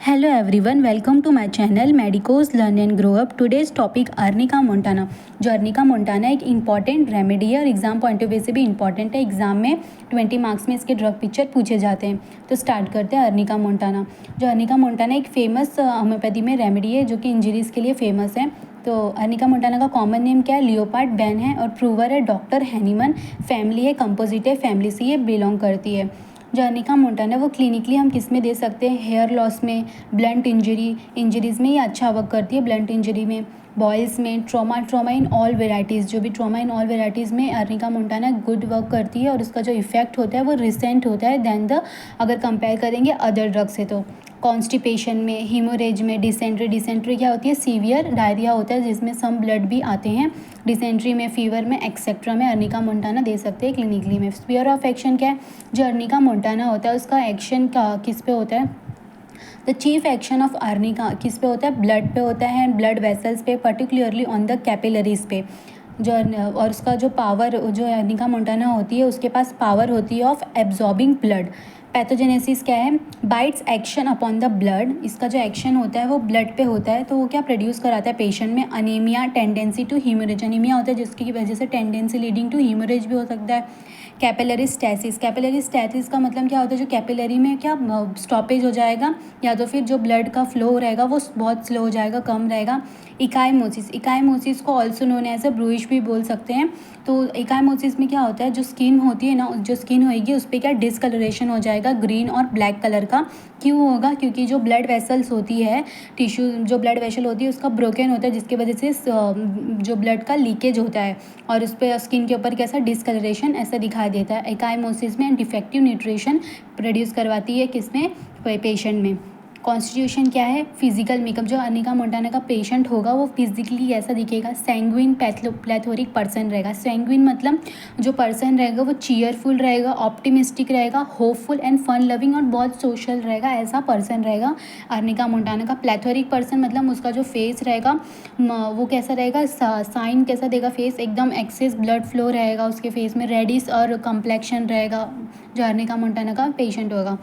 Hello everyone, welcome to my channel Medicos Learn and Grow Up. Today's topic Arnica montana. जो arnica montana एक important remedy है और exam point of view से भी important है। Exam में 20 marks में इसके ड्रग पिक्चर पूछे जाते हैं। तो स्टार्ट करते हैं अर्निका मोंटाना। जो अर्निका मोंटाना एक फेमस होम्योपैथी में रेमेडी है जो कि इंजरीज़ के लिए फेमस है। तो अर्निका मोंटाना का कॉमन नेम क्या है? लियोपार्ड बैन है और प्रूवर है डॉक्टर हैनीमन। फैमिली है कंपोजिट फैमिली से ये बिलोंग करती है। जो अर्निका मोंटाना है वो क्लिनिकली हम किस में दे सकते हैं? हेयर लॉस में, ब्लंट इंजरीज़ में ये अच्छा वर्क करती है। ब्लंट इंजरी में, बॉयल्स में, ट्रॉमा इन ऑल वेराइटीज़, जो भी ट्रॉमा इन ऑल वेराइटीज़ में अर्निका मोंटाना गुड वर्क करती है और उसका जो इफेक्ट होता है वो रिसेंट होता है दैन द अगर कंपेयर करेंगे अदर ड्रग से। तो कॉन्स्टिपेशन में, हीमोरेज में, डिसेंट्री क्या होती है? सीवियर डायरिया होता है जिसमें सम ब्लड भी आते हैं। डिसेंट्री में, फीवर में, एक्सेट्रा में अर्निका मोंटाना दे सकते हैं क्लिनिकली में। स्फीयर ऑफ एक्शन क्या है? जो अर्निका मोंटाना होता है उसका एक्शन का किस पे होता है? The chief action of Arnica किस पे होता है? ब्लड पे होता है, ब्लड वेसल्स पे, पर्टिकुलरली ऑन द कैपिलरीज पे। जो और उसका जो पावर जो अर्निका मोंटाना होती है उसके पास पावर होती है ऑफ एब्जॉर्बिंग ब्लड। पैथोजेनेसिस क्या है? Bytes action upon the blood. इसका जो एक्शन होता है वो ब्लड पे होता है। तो वो क्या प्रोड्यूस कराता है पेशेंट में? Anaemia, tendency to haemorrhage. Anaemia होता है जिसकी वजह से टेंडेंसी लीडिंग टू हीमोरेज भी हो सकता है। कैपिलरी स्टैसिस का मतलब क्या होता है? जो कैपिलरी में क्या स्टॉपेज हो जाएगा या तो फिर जो ब्लड का फ्लो रहेगा वो बहुत स्लो हो जाएगा, कम रहेगा। इकाइमोसिस को ऑल्सो नोन एज अ ब्रूइश भी बोल सकते हैं। तो इकाइमोसिस में क्या होता है? जो स्किन होती है ना, जो स्किन होएगी उस पर क्या डिसकलरेशन हो जाएगा ग्रीन और ब्लैक कलर का। क्यों होगा? क्योंकि जो ब्लड वेसल्स होती है, टिश्यू जो ब्लड वेसल होती है उसका ब्रोकन होता है जिसकी वजह से जो ब्लड का लीकेज होता है और उस पर स्किन के ऊपर कैसा डिसकलरेशन ऐसा दिखाई देता है। इकाइमोसिस में डिफेक्टिव न्यूट्रिशन प्रोड्यूस करवाती है किसमें? पेशेंट में। कॉन्स्टिट्यूशन क्या है? Physical makeup. जो अर्निका मोंटाना का पेशेंट होगा वो फिजिकली ऐसा दिखेगा? सैंग्विन प्लेथोरिक पर्सन रहेगा। सैंग्विन मतलब जो पर्सन रहेगा वो चीयरफुल रहेगा, ऑप्टिमिस्टिक रहेगा, होपफुल एंड फन लविंग और बहुत सोशल रहेगा, ऐसा पर्सन रहेगा अर्निका मोंटाना का। प्लेथोरिक पर्सन मतलब उसका जो फेस रहेगा वो कैसा रहेगा? साइन कैसा देगा? फेस एकदम एक्सेस ब्लड फ्लो रहेगा उसके फेस में, रेडिश और कम्प्लेक्शन रहेगा जो अर्निका मोंटाना का पेशेंट होगा।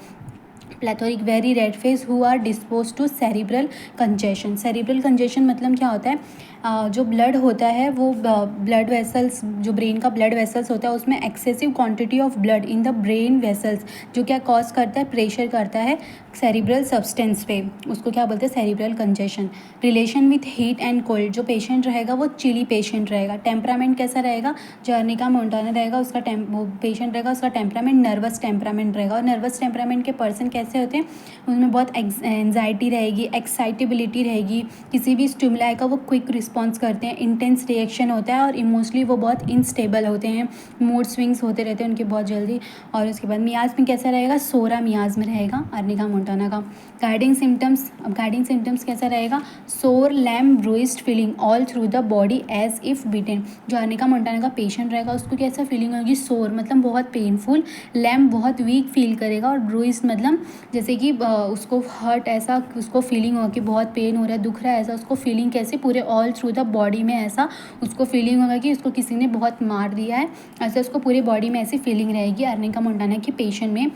Plethoric very red face who are dispose to cerebral congestion मतलब क्या होता है? जो ब्लड होता है वो ब्लड वेसल्स, जो ब्रेन का ब्लड वेसल्स होता है उसमें excessive quantity of blood in the brain vessels जो क्या कॉज करता है? प्रेशर करता है सेरिब्रल सब्सटेंस पे, उसको क्या बोलते हैं? Cerebral congestion. Relation with heat and cold. जो पेशेंट रहेगा वो चिली पेशेंट रहेगा। टेम्परामेंट कैसा रहेगा? जो अर्निका मोंटाना रहेगा उसका पेशेंट रहेगा उसका टेम्परामेंट नर्वस टेम्परामेंट रहेगा। और नर्वस टेम्परामेंट के पर्सन कैसे होते हैं? उनमें बहुत एंजाइटी रहेगी, एक्साइटेबिलिटी रहेगी, किसी भी स्टिमुलाई का वो क्विक रिस्पॉन्स करते हैं, इंटेंस रिएक्शन होता है और इमोशनली वो बहुत इनस्टेबल होते हैं, मूड स्विंग्स होते रहते हैं उनके बहुत जल्दी। और उसके बाद मियाज में कैसा रहेगा? सोरा मियाज में रहेगा अर्निका मोंटाना का। गाइडिंग सिम्टम्स कैसा रहेगा? Sore, lame, bruised feeling all through the body as if beaten. जो अर्निका मोंटाना का पेशेंट रहेगा उसको कैसा फीलिंग होगी? सोर मतलब बहुत पेनफुल, लैम बहुत वीक फील करेगा और ब्रूइस्ड मतलब जैसे कि उसको हर्ट ऐसा उसको फीलिंग होगा कि बहुत पेन हो रहा है, दुख रहा है, ऐसा उसको फीलिंग कैसे? पूरे ऑल थ्रू द बॉडी में ऐसा उसको फीलिंग होगा कि उसको किसी ने बहुत मार दिया है, ऐसा उसको पूरे बॉडी में ऐसी फीलिंग रहेगी अर्निका मोंटाना के पेशेंट में।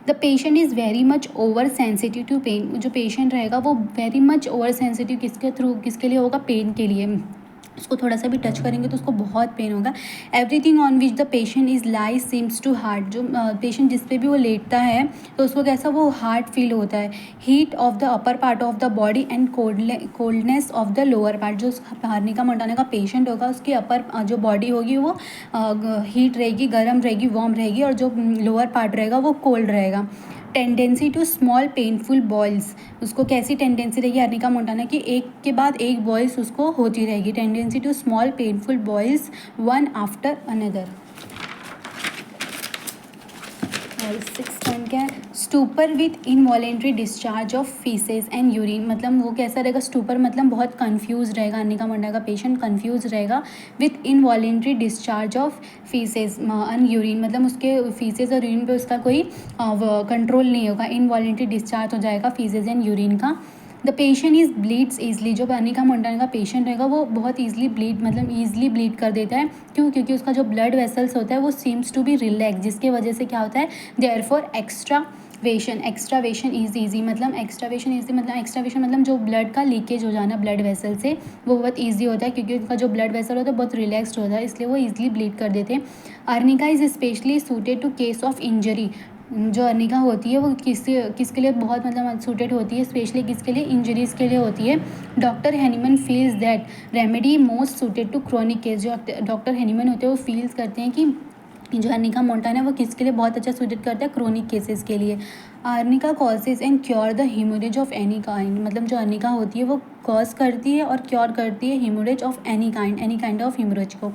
The patient is very much over sensitive to pain. जो पेशेंट रहेगा वो वेरी मच ओवर सेंसिटिव किसके लिए होगा? पेन के लिए। उसको थोड़ा सा भी टच करेंगे तो उसको बहुत पेन होगा। Everything on which the patient is lie seems to hard. जो पेशेंट जिस पे भी वो लेटता है तो उसको कैसा वो हार्ड फील होता है। Heat of the upper part of the body and coldness of the lower part. जो अर्निका मोंटाना का पेशेंट होगा उसकी अपर जो बॉडी होगी वो हीट रहेगी, गर्म रहेगी, वार्म रहेगी और जो लोअर पार्ट रहेगा वो कोल्ड रहेगा। Tendency to small painful boils. उसको कैसी टेंडेंसी रहेगी अर्निका मोंटाना की? एक के बाद एक बॉयल्स उसको होती रहेगी। Tendency to small painful boils one after another. और 6 पॉइंट क्या है? Stupor with involuntary discharge of faeces and urine. मतलब वो कैसा रहेगा? स्टूपर मतलब बहुत कंफ्यूज रहेगा, अर्निका मोंटाना का पेशेंट कंफ्यूज रहेगा with involuntary discharge of faeces and urine. मतलब उसके फीसेस और यूरिन पे उसका कोई कंट्रोल नहीं होगा, इनवॉलेंट्री डिस्चार्ज हो जाएगा फीसेस एंड यूरिन का। The patient is bleeds easily. जो अर्निका मोंटाना का पेशेंट रहेगा वो बहुत ईजिली ब्लीड कर देता है। क्यों? क्योंकि उसका जो ब्लड वेसल्स होता है वो सीम्स टू बी रिलैक्स, जिसके वजह से क्या होता है? देयरफॉर एक्स्ट्रा एक्स्ट्रावेशन इज़ ईजी, मतलब एक्स्ट्रावेशन मतलब जो ब्लड का लीकेज हो जाना ब्लड वेसल से, वो बहुत ईजी होता है क्योंकि उनका जो ब्लड वेसल होता है बहुत रिलैक्स्ड होता है, इसलिए वो ईजिली ब्लीड कर देते हैं। Arnica is specially suited to case of injury. जो अर्निका होती है वो किसके लिए बहुत मतलब सूटेड होती है, स्पेशली किसके लिए, इंजरीज़ के लिए होती है। Doctor Hahnemann feels that remedy most suited to chronic case. जो डॉक्टर हैनीमन होते हैं वो फील्स करते हैं कि जो अर्निका मोंटाना है वो किसके लिए बहुत अच्छा सूटेड करता है, क्रोनिक केसेस के लिए। Arnica causes and cure the haemorrhage of any kind, मतलब जो अर्निका होती है वो कॉज करती है और क्योर करती है haemorrhage of any kind of haemorrhage को।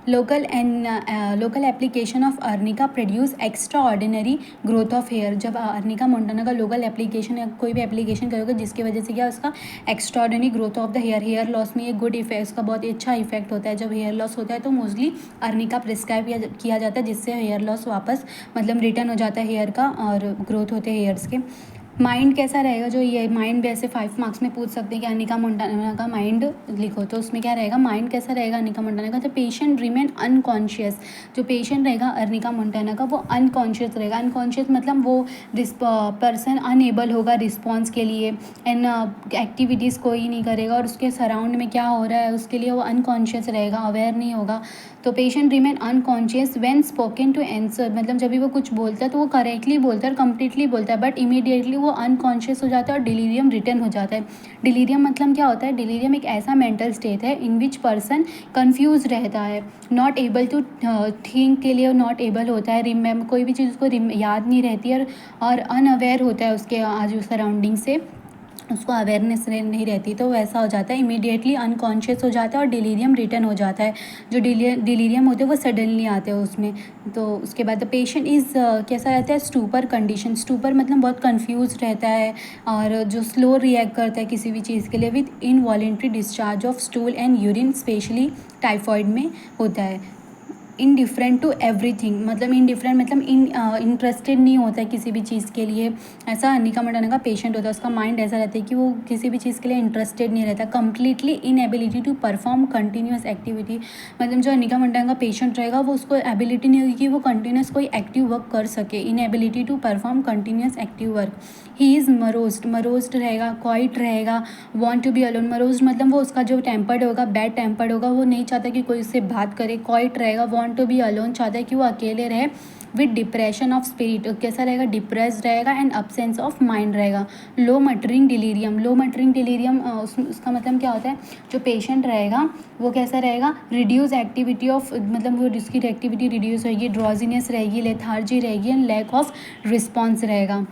Local application of arnica produce extraordinary growth of hair. जब अर्निका मोंटाना का लोकल एप्लीकेशन या कोई भी एप्लीकेशन करोगे जिसकी वजह से क्या उसका extraordinary growth of the hair loss में ये गुड इफेक्ट, उसका बहुत अच्छा इफेक्ट होता है। जब हेयर लॉस होता है तो मोस्टली अर्निका प्रिस्क्राइब किया जाता है, जिससे हेयर लॉस वापस मतलब रिटर्न हो जाता है हेयर का और ग्रोथ होते हैं हेयर्स के। माइंड कैसा रहेगा, जो ये माइंड भी ऐसे 5 मार्क्स में पूछ सकते हैं कि अर्निका मोंटाना का माइंड लिखो, तो उसमें क्या रहेगा, माइंड कैसा रहेगा अर्निका मोंटाना का, तो पेशेंट रिमेन अनकॉन्शियस। जो पेशेंट रहेगा अर्निका मोंटाना का वो अनकॉन्शियस रहेगा। अनकॉन्शियस मतलब वो पर्सन अनएबल होगा रिस्पॉन्स के लिए एंड एक्टिविटीज़ कोई नहीं करेगा और उसके सराउंड में क्या हो रहा है उसके लिए वो अनकॉन्शियस रहेगा, अवेयर नहीं होगा। तो patient remain unconscious when spoken to answer, मतलब जब भी वो कुछ बोलता है तो वो करेक्टली बोलता है और कम्प्लीटली बोलता है, बट इमीडिएटली वो अनकॉन्शियस हो जाता है और डिलीरियम रिटर्न हो जाता है। डिलीरियम मतलब क्या होता है, डिलीरियम एक ऐसा मेंटल स्टेट है इन विच पर्सन कन्फ्यूज रहता है, नॉट एबल टू थिंक के लिए नॉट एबल होता है, रिमेम कोई भी चीज़ उसको याद नहीं रहती है और अनअवेयर होता है उसके आजू सराउंडिंग से, उसको अवेयरनेस नहीं रहती, तो वैसा हो जाता है, इमीडिएटली अनकॉन्शियस हो जाता है और डिलीरियम रिटर्न हो जाता है। जो डिलीरियम होते हैं वो सडनली आते हैं उसमें। तो उसके बाद द पेशेंट इज़ कैसा रहता है, स्टूपर कंडीशन। स्टूपर मतलब बहुत कंफ्यूज रहता है और जो स्लो रिएक्ट करता है किसी भी चीज़ के लिए, with involuntary discharge of stool and urine, specially typhoid में होता है। इनडिफरेंट टू एवरीथिंग, मतलब इनडिफरेंट मतलब इंटरेस्टेड नहीं होता है किसी भी चीज़ के लिए, ऐसा अर्निका मोंटाना का पेशेंट होता है। उसका माइंड ऐसा रहता है कि वो किसी भी चीज़ के लिए इंटरेस्टेड नहीं रहता। Completely inability to perform continuous activity, मतलब जो अर्निका मोंटाना का पेशेंट रहेगा वो उसको एबिलिटी नहीं होगी कि वो कंटिन्यूस कोई एक्टिव वर्क कर सके। Inability to perform continuous active work. He is morose रहेगा, क्वाइट रहेगा, want to be alone. Morose मतलब वो उसका जो टेम्पर्ड होगा, बैड टेम्पर्ड होगा, वो नहीं चाहता कि कोई उससे बात करे। क्वाइट रहेगा, वॉन्ट टू बी अलोन, चाहता है कि वो अकेले रहे। विद डिप्रेशन ऑफ स्पिरिट, कैसा रहेगा, डिप्रेस रहेगा एंड अब्सेंस ऑफ माइंड रहेगा। लो मटरिंग डिलीरियम उसका मतलब क्या होता है, जो पेशेंट रहेगा वो कैसा रहेगा, रिड्यूस एक्टिविटी ऑफ, मतलब वो उसकी एक्टिविटी रिड्यूस होगी, ड्रॉजीनेस रहेगी, लेथार्जी रहेगी एंड लैक ऑफ रिस्पॉन्स रहेगा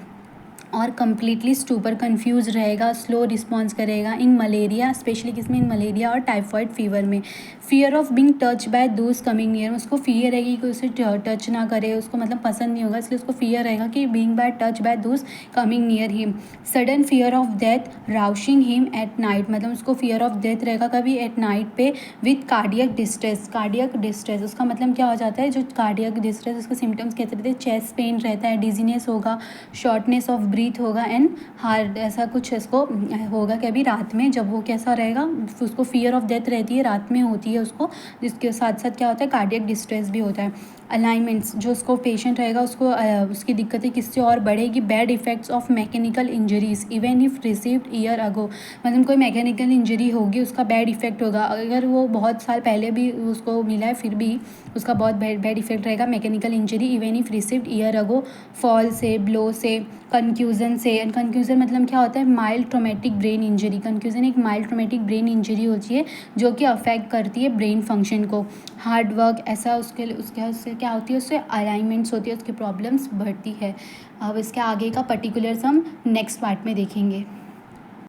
और कम्प्लीटली स्टूपर कंफ्यूज रहेगा, स्लो रिस्पॉन्स करेगा। इन मलेरिया, स्पेशली किसमें, इन मलेरिया और टाइफॉइड फीवर में। Fear of being touch by those coming near, उसको फियर रहेगी कि उसे टच ना करे, उसको मतलब पसंद नहीं होगा, इसलिए उसको फियर रहेगा कि being by touch by those coming near him. Sudden fear of death rousing him at night, मतलब उसको फियर ऑफ डेथ रहेगा कभी एट नाइट पे। विथ कार्डियक डिस्ट्रेस उसका मतलब क्या हो जाता है, जो कार्डियक डिस्ट्रेस उसके सिम्टम्स कहते रहते हैं, चेस्ट पेन रहता है, डिजीनेस होगा, शॉर्टनेस ऑफ ब्रीथ होगा एंड हार्ट, ऐसा कुछ इसको होगा कि अभी रात में जब वो कैसा रहेगा, उसको फियर ऑफ डेथ रहती है, रात में होती है उसको, जिसके साथ साथ क्या होता है, कार्डियक डिस्ट्रेस भी होता है। अलाइनमेंट्स, जो उसको पेशेंट रहेगा उसको उसकी दिक्कतें किससे और बढ़ेगी, bad effects of mechanical injuries even if received year ago, मतलब कोई मैकेनिकल इंजरी होगी उसका बैड इफेक्ट होगा, अगर वो बहुत साल पहले भी उसको मिला है फिर भी उसका बहुत बैड इफेक्ट रहेगा mechanical injury even if received year ago. Fall से, ब्लो से, कंफ्यूजन से, एंड कंफ्यूजन मतलब क्या होता है, mild traumatic brain injury. Confusion एक माइल्ड ट्रोमेटिक ब्रेन इंजरी होती है जो कि अफेक्ट करती है ब्रेन फंक्शन को। हार्ड वर्क, ऐसा उससे क्या होती है, उससे अलाइनमेंट्स होती है, उसकी प्रॉब्लम्स बढ़ती है। अब इसके आगे का पर्टिकुलर्स हम नेक्स्ट पार्ट में देखेंगे।